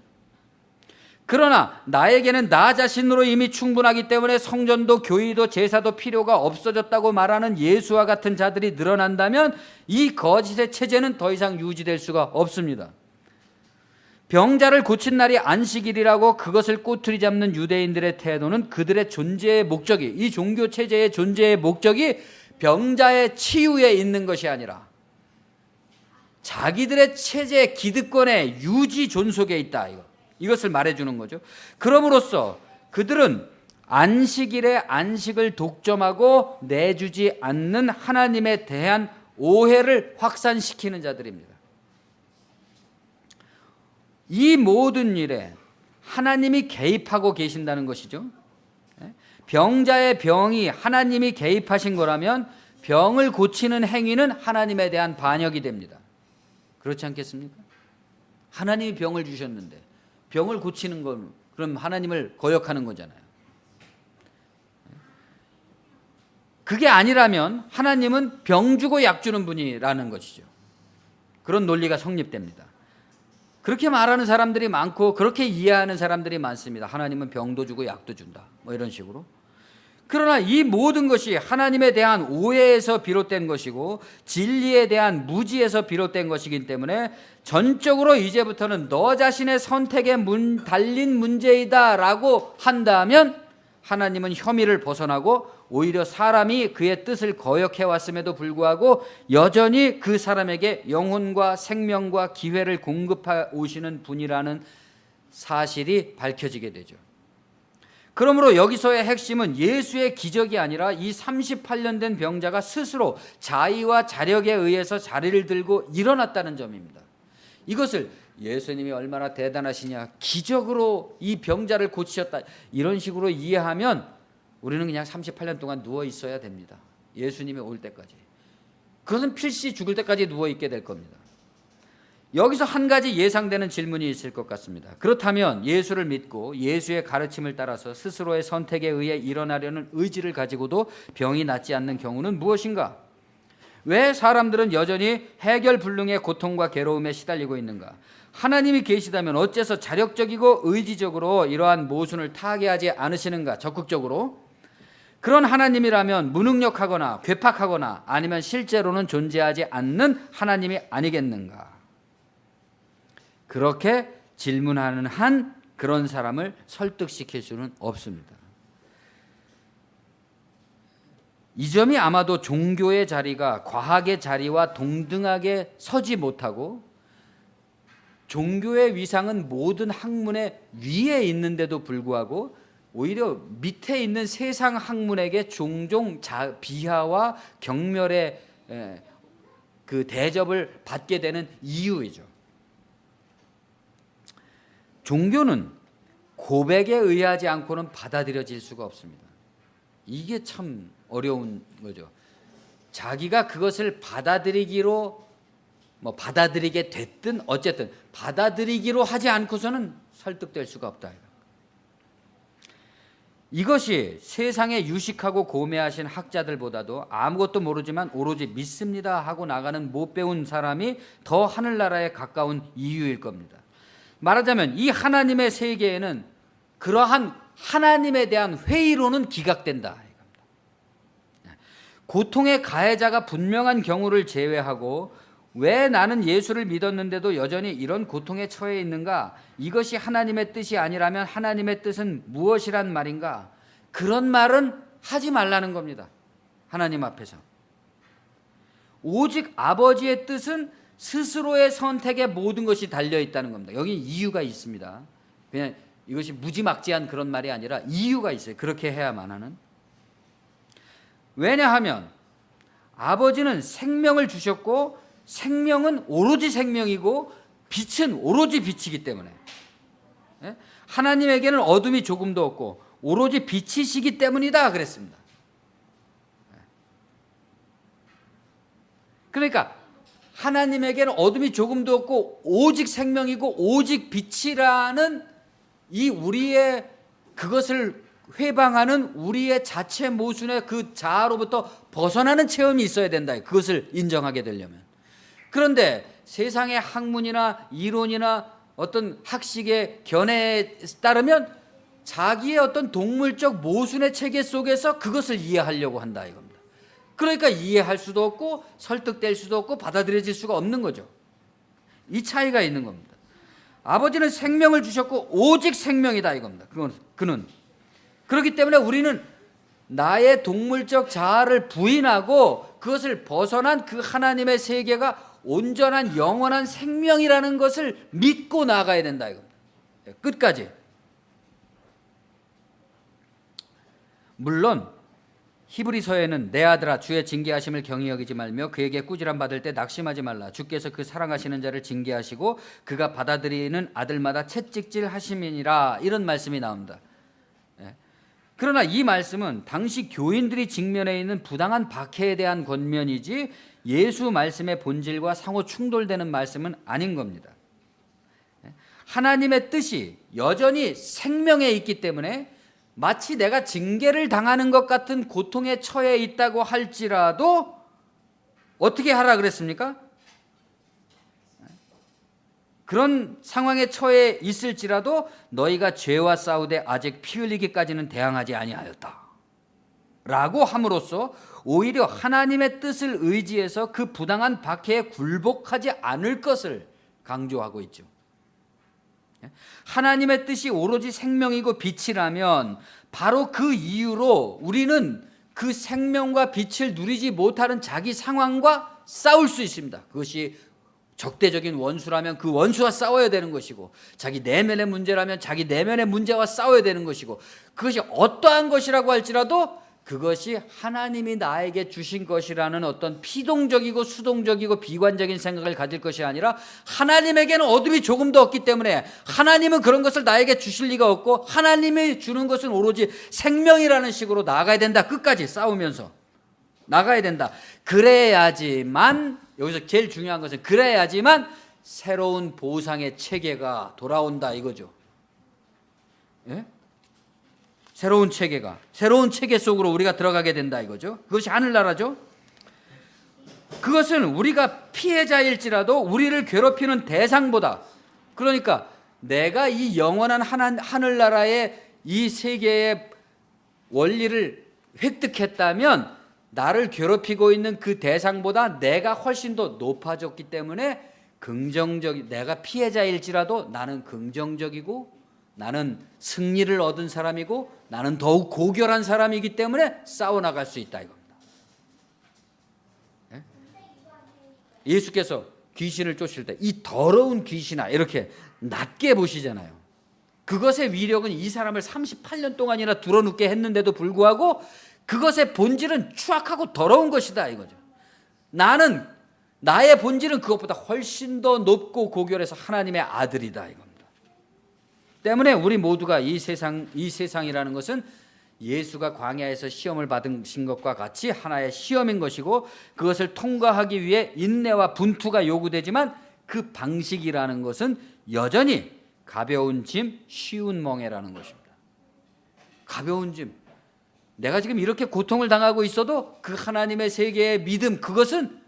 그러나 나에게는 나 자신으로 이미 충분하기 때문에 성전도 교회도 제사도 필요가 없어졌다고 말하는 예수와 같은 자들이 늘어난다면 이 거짓의 체제는 더 이상 유지될 수가 없습니다. 병자를 고친 날이 안식일이라고 그것을 꼬투리 잡는 유대인들의 태도는 그들의 존재의 목적이, 이 종교 체제의 존재의 목적이 병자의 치유에 있는 것이 아니라 자기들의 체제의 기득권의 유지 존속에 있다. 이것을 말해주는 거죠. 그럼으로써 그들은 안식일에 안식을 독점하고 내주지 않는 하나님에 대한 오해를 확산시키는 자들입니다. 이 모든 일에 하나님이 개입하고 계신다는 것이죠. 병자의 병이 하나님이 개입하신 거라면 병을 고치는 행위는 하나님에 대한 반역이 됩니다. 그렇지 않겠습니까? 하나님이 병을 주셨는데 병을 고치는 건 그럼 하나님을 거역하는 거잖아요. 그게 아니라면 하나님은 병 주고 약 주는 분이라는 것이죠. 그런 논리가 성립됩니다. 그렇게 말하는 사람들이 많고 그렇게 이해하는 사람들이 많습니다. 하나님은 병도 주고 약도 준다. 뭐 이런 식으로. 그러나 이 모든 것이 하나님에 대한 오해에서 비롯된 것이고 진리에 대한 무지에서 비롯된 것이기 때문에 전적으로 이제부터는 너 자신의 선택에 달린 문제이다라고 한다면 하나님은 혐의를 벗어나고 오히려 사람이 그의 뜻을 거역해 왔음에도 불구하고 여전히 그 사람에게 영혼과 생명과 기회를 공급해 오시는 분이라는 사실이 밝혀지게 되죠. 그러므로 여기서의 핵심은 예수의 기적이 아니라 이 38년 된 병자가 스스로 자의와 자력에 의해서 자리를 들고 일어났다는 점입니다. 이것을 예수님이 얼마나 대단하시냐, 기적으로 이 병자를 고치셨다, 이런 식으로 이해하면 우리는 그냥 38년 동안 누워 있어야 됩니다. 예수님이 올 때까지. 그것은 필시 죽을 때까지 누워 있게 될 겁니다. 여기서 한 가지 예상되는 질문이 있을 것 같습니다. 그렇다면 예수를 믿고 예수의 가르침을 따라서 스스로의 선택에 의해 일어나려는 의지를 가지고도 병이 낫지 않는 경우는 무엇인가? 왜 사람들은 여전히 해결불능의 고통과 괴로움에 시달리고 있는가? 하나님이 계시다면 어째서 자력적이고 의지적으로 이러한 모순을 타개하지 않으시는가? 적극적으로. 그런 하나님이라면 무능력하거나 괴팍하거나 아니면 실제로는 존재하지 않는 하나님이 아니겠는가? 그렇게 질문하는 한 그런 사람을 설득시킬 수는 없습니다. 이 점이 아마도 종교의 자리가 과학의 자리와 동등하게 서지 못하고 종교의 위상은 모든 학문의 위에 있는데도 불구하고 오히려 밑에 있는 세상 학문에게 종종 비하와 경멸의 그 대접을 받게 되는 이유이죠. 종교는 고백에 의하지 않고는 받아들여질 수가 없습니다. 이게 참 어려운 거죠. 자기가 그것을 받아들이기로 받아들이게 됐든 어쨌든 받아들이기로 하지 않고서는 설득될 수가 없다. 이것이 세상에 유식하고 고매하신 학자들보다도 아무것도 모르지만 오로지 믿습니다 하고 나가는 못 배운 사람이 더 하늘나라에 가까운 이유일 겁니다. 말하자면 이 하나님의 세계에는 그러한 하나님에 대한 회의로는 기각된다. 고통의 가해자가 분명한 경우를 제외하고 왜 나는 예수를 믿었는데도 여전히 이런 고통에 처해 있는가? 이것이 하나님의 뜻이 아니라면 하나님의 뜻은 무엇이란 말인가? 그런 말은 하지 말라는 겁니다. 하나님 앞에서. 오직 아버지의 뜻은 스스로의 선택에 모든 것이 달려있다는 겁니다. 여기 이유가 있습니다. 그냥 이것이 무지막지한 그런 말이 아니라 이유가 있어요. 그렇게 해야만 하는. 왜냐하면 아버지는 생명을 주셨고 생명은 오로지 생명이고 빛은 오로지 빛이기 때문에 하나님에게는 어둠이 조금도 없고 오로지 빛이시기 때문이다 그랬습니다. 그러니까 하나님에게는 어둠이 조금도 없고 오직 생명이고 오직 빛이라는 이 우리의 그것을 회방하는 우리의 자체 모순의 그 자아로부터 벗어나는 체험이 있어야 된다. 그것을 인정하게 되려면. 그런데 세상의 학문이나 이론이나 어떤 학식의 견해에 따르면 자기의 어떤 동물적 모순의 체계 속에서 그것을 이해하려고 한다 이겁니다. 그러니까 이해할 수도 없고 설득될 수도 없고 받아들여질 수가 없는 거죠. 이 차이가 있는 겁니다. 아버지는 생명을 주셨고 오직 생명이다 이겁니다. 그는 그렇기 때문에 우리는 나의 동물적 자아를 부인하고 그것을 벗어난 그 하나님의 세계가 온전한 영원한 생명이라는 것을 믿고 나가야 된다 이겁니다. 끝까지. 물론 히브리서에는 내 아들아 주의 징계하심을 경히 여기지 말며 그에게 꾸지람 받을 때 낙심하지 말라. 주께서 그 사랑하시는 자를 징계하시고 그가 받아들이는 아들마다 채찍질 하심이니라. 이런 말씀이 나옵니다. 그러나 이 말씀은 당시 교인들이 직면해 있는 부당한 박해에 대한 권면이지 예수 말씀의 본질과 상호 충돌되는 말씀은 아닌 겁니다. 하나님의 뜻이 여전히 생명에 있기 때문에 마치 내가 징계를 당하는 것 같은 고통에 처해 있다고 할지라도 어떻게 하라 그랬습니까? 그런 상황에 처해 있을지라도 너희가 죄와 싸우되 아직 피 흘리기까지는 대항하지 아니하였다 라고 함으로써 오히려 하나님의 뜻을 의지해서 그 부당한 박해에 굴복하지 않을 것을 강조하고 있죠. 하나님의 뜻이 오로지 생명이고 빛이라면 바로 그 이유로 우리는 그 생명과 빛을 누리지 못하는 자기 상황과 싸울 수 있습니다. 그것이 적대적인 원수라면 그 원수와 싸워야 되는 것이고 자기 내면의 문제라면 자기 내면의 문제와 싸워야 되는 것이고 그것이 어떠한 것이라고 할지라도 그것이 하나님이 나에게 주신 것이라는 어떤 피동적이고 수동적이고 비관적인 생각을 가질 것이 아니라 하나님에게는 어둠이 조금도 없기 때문에 하나님은 그런 것을 나에게 주실 리가 없고 하나님이 주는 것은 오로지 생명이라는 식으로 나아가야 된다. 끝까지 싸우면서 나가야 된다. 그래야지만 여기서 제일 중요한 것은 그래야지만 새로운 보상의 체계가 돌아온다 이거죠. 예? 새로운 체계 속으로 우리가 들어가게 된다 이거죠. 그것이 하늘나라죠. 그것은 우리가 피해자일지라도 우리를 괴롭히는 대상보다 그러니까 내가 이 영원한 하늘나라의 이 세계의 원리를 획득했다면 나를 괴롭히고 있는 그 대상보다 내가 훨씬 더 높아졌기 때문에 내가 피해자일지라도 나는 긍정적이고 나는 승리를 얻은 사람이고 나는 더욱 고결한 사람이기 때문에 싸워나갈 수 있다 이겁니다. 예? 예수께서 귀신을 쫓을 때 이 더러운 귀신아 이렇게 낮게 보시잖아요. 그것의 위력은 이 사람을 38년 동안이나 둘러눕게 했는데도 불구하고 그것의 본질은 추악하고 더러운 것이다 이거죠. 나의 본질은 그것보다 훨씬 더 높고 고결해서 하나님의 아들이다 이겁니다. 때문에 우리 모두가 이 세상이라는 것은 예수가 광야에서 시험을 받으신 것과 같이 하나의 시험인 것이고 그것을 통과하기 위해 인내와 분투가 요구되지만 그 방식이라는 것은 여전히 가벼운 짐, 쉬운 멍에라는 것입니다. 가벼운 짐. 내가 지금 이렇게 고통을 당하고 있어도 그 하나님의 세계의 믿음, 그것은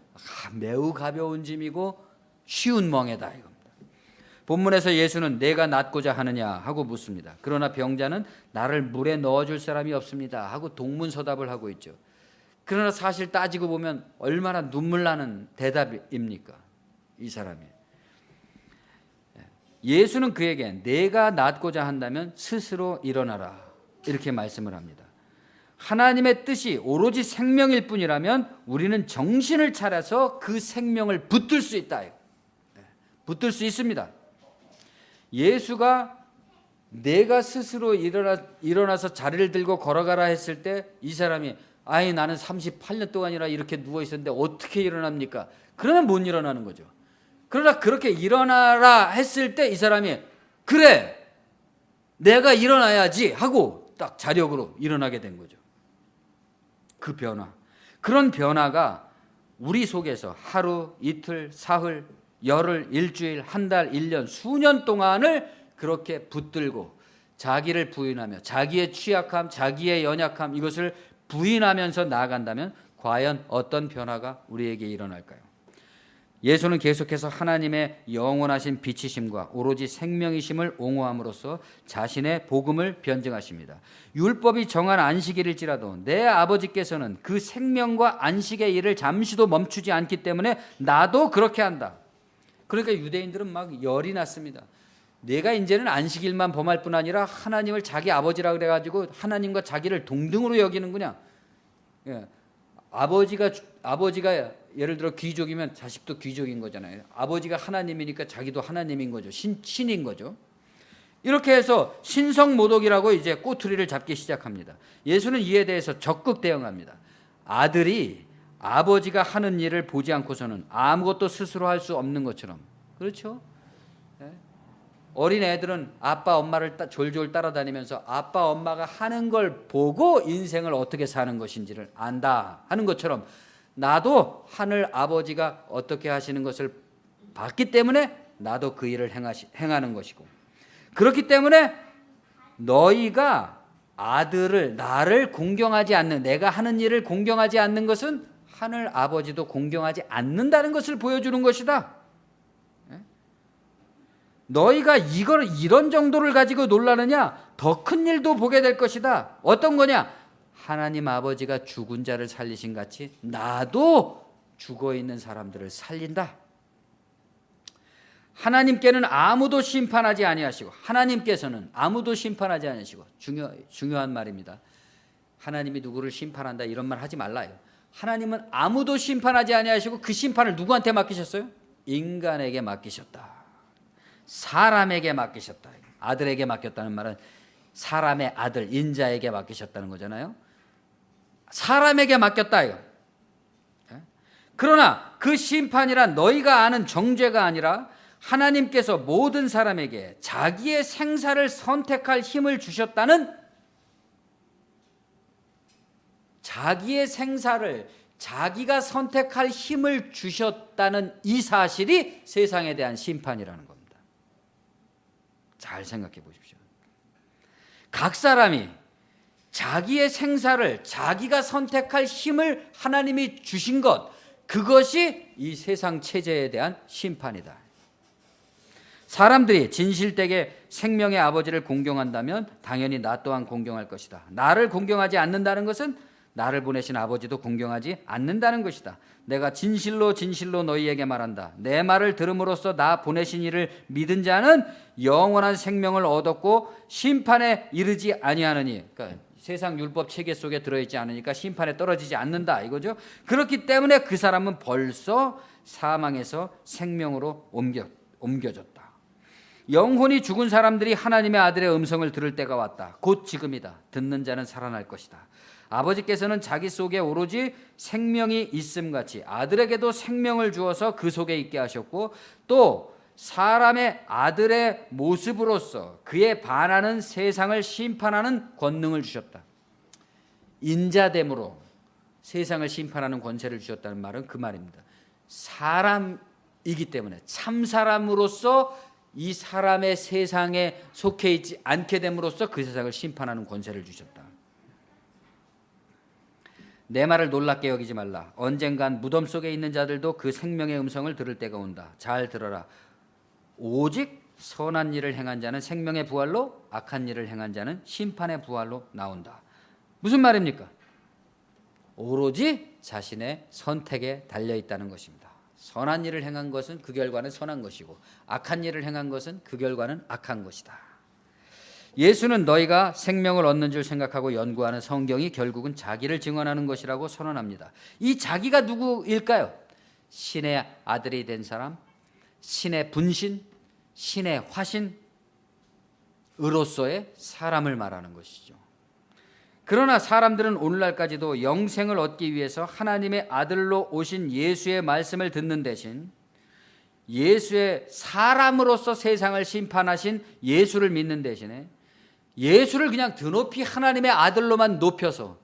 매우 가벼운 짐이고 쉬운 멍에다 이겁니다. 본문에서 예수는 내가 낫고자 하느냐 하고 묻습니다. 그러나 병자는 나를 물에 넣어줄 사람이 없습니다 하고 동문서답을 하고 있죠. 그러나 사실 따지고 보면 얼마나 눈물 나는 대답입니까? 이 사람이. 예수는 그에게 내가 낫고자 한다면 스스로 일어나라 이렇게 말씀을 합니다. 하나님의 뜻이 오로지 생명일 뿐이라면 우리는 정신을 차려서 그 생명을 붙들 수 있다. 붙들 수 있습니다. 예수가 내가 스스로 일어나서 자리를 들고 걸어가라 했을 때 이 사람이 아이 나는 38년 동안이나 이렇게 누워 있었는데 어떻게 일어납니까? 그러면 못 일어나는 거죠. 그러나 그렇게 일어나라 했을 때 이 사람이 그래 내가 일어나야지 하고 딱 자력으로 일어나게 된 거죠. 그 변화, 그런 변화가 우리 속에서 하루, 이틀, 사흘, 열흘, 일주일, 한 달, 1년, 수년 동안을 그렇게 붙들고 자기를 부인하며 자기의 취약함, 자기의 연약함 이것을 부인하면서 나아간다면 과연 어떤 변화가 우리에게 일어날까요? 예수는 계속해서 하나님의 영원하신 빛이심과 오로지 생명이심을 옹호함으로써 자신의 복음을 변증하십니다. 율법이 정한 안식일일지라도 내 아버지께서는 그 생명과 안식의 일을 잠시도 멈추지 않기 때문에 나도 그렇게 한다. 그러니까 유대인들은 막 열이 났습니다. 내가 이제는 안식일만 범할 뿐 아니라 하나님을 자기 아버지라 그래가지고 하나님과 자기를 동등으로 여기는구나. 예. 아버지가 예를 들어 귀족이면 자식도 귀족인 거잖아요. 아버지가 하나님이니까 자기도 하나님인 거죠. 신인 거죠. 이렇게 해서 신성모독이라고 이제 꼬투리를 잡기 시작합니다. 예수는 이에 대해서 적극 대응합니다. 아들이 아버지가 하는 일을 보지 않고서는 아무것도 스스로 할 수 없는 것처럼. 그렇죠? 어린 애들은 아빠 엄마를 졸졸 따라다니면서 아빠 엄마가 하는 걸 보고 인생을 어떻게 사는 것인지를 안다 하는 것처럼 나도 하늘 아버지가 어떻게 하시는 것을 봤기 때문에 나도 그 일을 행하는 것이고, 그렇기 때문에 너희가 아들을 나를 공경하지 않는, 내가 하는 일을 공경하지 않는 것은 하늘 아버지도 공경하지 않는다는 것을 보여주는 것이다. 너희가 이런 정도를 가지고 놀라느냐? 더 큰 일도 보게 될 것이다. 어떤 거냐? 하나님 아버지가 죽은 자를 살리신 같이 나도 죽어있는 사람들을 살린다. 하나님께는 아무도 심판하지 아니하시고, 하나님께서는 아무도 심판하지 아니하시고, 중요한 말입니다. 하나님이 누구를 심판한다 이런 말 하지 말라요. 하나님은 아무도 심판하지 아니하시고 그 심판을 누구한테 맡기셨어요? 인간에게 맡기셨다. 사람에게 맡기셨다. 아들에게 맡겼다는 말은 사람의 아들, 인자에게 맡기셨다는 거잖아요. 사람에게 맡겼다 이거. 그러나 그 심판이란 너희가 아는 정죄가 아니라 하나님께서 모든 사람에게 자기의 생사를 선택할 힘을 주셨다는, 자기의 생사를 자기가 선택할 힘을 주셨다는 이 사실이 세상에 대한 심판이라는 겁니다. 잘 생각해 보십시오. 각 사람이 자기의 생사를 자기가 선택할 힘을 하나님이 주신 것, 그것이 이 세상 체제에 대한 심판이다. 사람들이 진실되게 생명의 아버지를 공경한다면 당연히 나 또한 공경할 것이다. 나를 공경하지 않는다는 것은 나를 보내신 아버지도 공경하지 않는다는 것이다. 내가 진실로 진실로 너희에게 말한다. 내 말을 들음으로써 나 보내신 이를 믿은 자는 영원한 생명을 얻었고 심판에 이르지 아니하느니. 그러니까 세상 율법 체계 속에 들어있지 않으니까 심판에 떨어지지 않는다 이거죠. 그렇기 때문에 그 사람은 벌써 사망에서 생명으로 옮겨졌다. 영혼이 죽은 사람들이 하나님의 아들의 음성을 들을 때가 왔다. 곧 지금이다. 듣는 자는 살아날 것이다. 아버지께서는 자기 속에 오로지 생명이 있음같이 아들에게도 생명을 주어서 그 속에 있게 하셨고, 또 사람의 아들의 모습으로서 그에 반하는 세상을 심판하는 권능을 주셨다. 인자됨으로 세상을 심판하는 권세를 주셨다는 말은 그 말입니다. 사람이기 때문에, 참 사람으로서 이 사람의 세상에 속해 있지 않게 됨으로써 그 세상을 심판하는 권세를 주셨다. 내 말을 놀랍게 여기지 말라. 언젠간 무덤 속에 있는 자들도 그 생명의 음성을 들을 때가 온다. 잘 들어라. 오직 선한 일을 행한 자는 생명의 부활로, 악한 일을 행한 자는 심판의 부활로 나온다. 무슨 말입니까? 오로지 자신의 선택에 달려 있다는 것입니다. 선한 일을 행한 것은 그 결과는 선한 것이고, 악한 일을 행한 것은 그 결과는 악한 것이다. 예수는 너희가 생명을 얻는 줄 생각하고 연구하는 성경이 결국은 자기를 증언하는 것이라고 선언합니다. 이 자기가 누구일까요? 신의 아들이 된 사람, 신의 분신, 신의 화신으로서의 사람을 말하는 것이죠. 그러나 사람들은 오늘날까지도 영생을 얻기 위해서 하나님의 아들로 오신 예수의 말씀을 듣는 대신 예수의 사람으로서 세상을 심판하신 예수를 믿는 대신에 예수를 그냥 드높이 하나님의 아들로만 높여서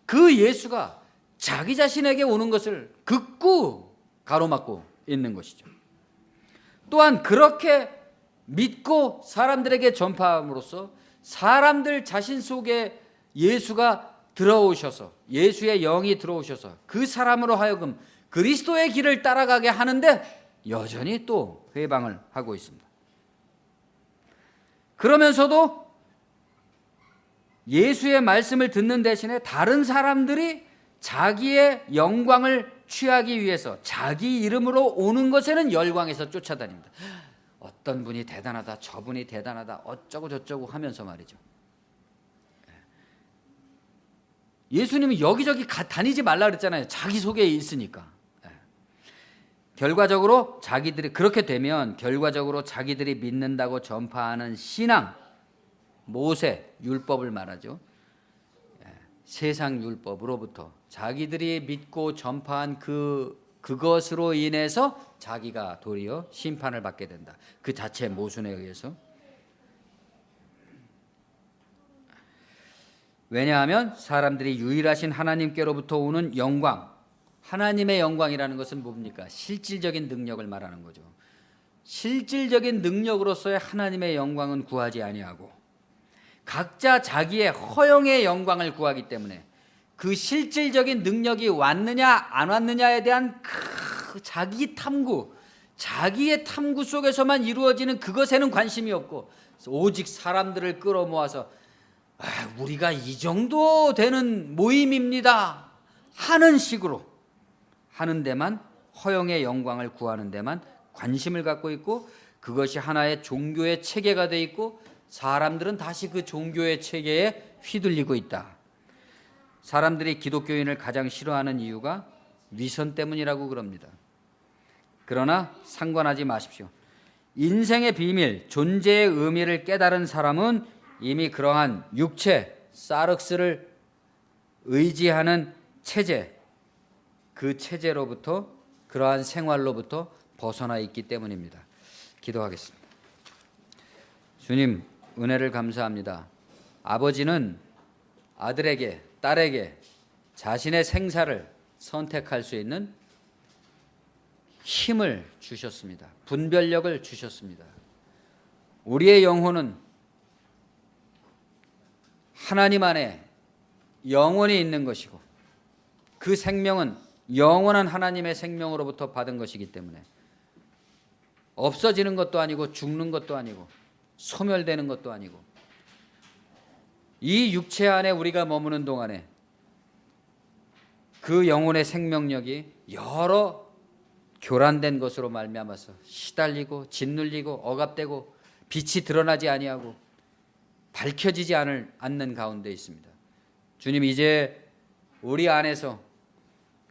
그 예수가 자기 자신에게 오는 것을 극구 가로막고 있는 것이죠. 또한 그렇게 믿고 사람들에게 전파함으로써 사람들 자신 속에 예수가 들어오셔서, 예수의 영이 들어오셔서 그 사람으로 하여금 그리스도의 길을 따라가게 하는데 여전히 또 회방을 하고 있습니다. 그러면서도 예수의 말씀을 듣는 대신에 다른 사람들이 자기의 영광을 취하기 위해서 자기 이름으로 오는 것에는 열광해서 쫓아다닙니다. 어떤 분이 대단하다, 저분이 대단하다, 어쩌고 저쩌고 하면서 말이죠. 예수님이 여기저기 다니지 말라 그랬잖아요. 자기 속에 있으니까. 결과적으로 자기들이 그렇게 되면 결과적으로 자기들이 믿는다고 전파하는 신앙, 모세, 율법을 말하죠. 세상 율법으로부터 자기들이 믿고 전파한 그것으로 인해서 자기가 도리어 심판을 받게 된다. 그 자체 모순에 의해서. 왜냐하면 사람들이 유일하신 하나님께로부터 오는 영광, 하나님의 영광이라는 것은 뭡니까? 실질적인 능력을 말하는 거죠. 실질적인 능력으로서의 하나님의 영광은 구하지 아니하고 각자 자기의 허영의 영광을 구하기 때문에 그 실질적인 능력이 왔느냐 안 왔느냐에 대한 자기 탐구, 자기의 탐구 속에서만 이루어지는 그것에는 관심이 없고 오직 사람들을 끌어모아서 우리가 이 정도 되는 모임입니다 하는 식으로 하는 데만, 허영의 영광을 구하는 데만 관심을 갖고 있고 그것이 하나의 종교의 체계가 돼 있고 사람들은 다시 그 종교의 체계에 휘둘리고 있다. 사람들이 기독교인을 가장 싫어하는 이유가 위선 때문이라고 그럽니다. 그러나 상관하지 마십시오. 인생의 비밀, 존재의 의미를 깨달은 사람은 이미 그러한 육체, 사륵스를 의지하는 체제, 그 체제로부터, 그러한 생활로부터 벗어나 있기 때문입니다. 기도하겠습니다. 주님, 은혜를 감사합니다. 아버지는 아들에게, 딸에게 자신의 생사를 선택할 수 있는 힘을 주셨습니다. 분별력을 주셨습니다. 우리의 영혼은 하나님 안에 영원히 있는 것이고 그 생명은 영원한 하나님의 생명으로부터 받은 것이기 때문에 없어지는 것도 아니고 죽는 것도 아니고 소멸되는 것도 아니고 이 육체 안에 우리가 머무는 동안에 그 영혼의 생명력이 여러 교란된 것으로 말미암아서 시달리고 짓눌리고 억압되고 빛이 드러나지 아니하고 밝혀지지 않는 가운데 있습니다. 주님, 이제 우리 안에서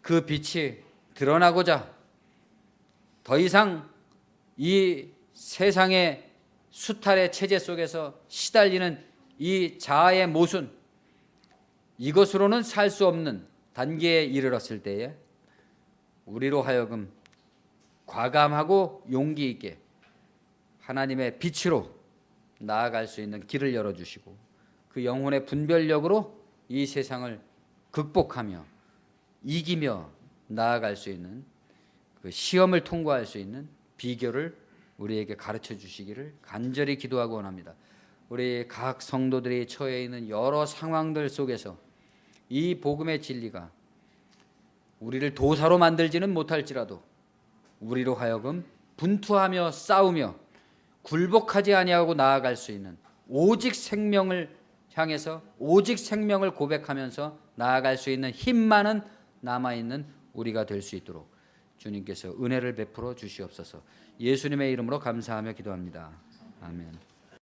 그 빛이 드러나고자 더 이상 이 세상의 수탈의 체제 속에서 시달리는 이 자아의 모순, 이것으로는 살 수 없는 단계에 이르렀을 때에 우리로 하여금 과감하고 용기 있게 하나님의 빛으로 나아갈 수 있는 길을 열어주시고 그 영혼의 분별력으로 이 세상을 극복하며 이기며 나아갈 수 있는 그 시험을 통과할 수 있는 비결을 우리에게 가르쳐 주시기를 간절히 기도하고 원합니다. 우리 각 성도들이 처해 있는 여러 상황들 속에서 이 복음의 진리가 우리를 도사로 만들지는 못할지라도 우리로 하여금 분투하며 싸우며 굴복하지 아니하고 나아갈 수 있는 오직 생명을 향해서 오직 생명을 고백하면서 나아갈 수 있는 힘만은 남아있는 우리가 될 수 있도록 주님께서 은혜를 베풀어 주시옵소서. 예수님의 이름으로 감사하며 기도합니다. 아멘.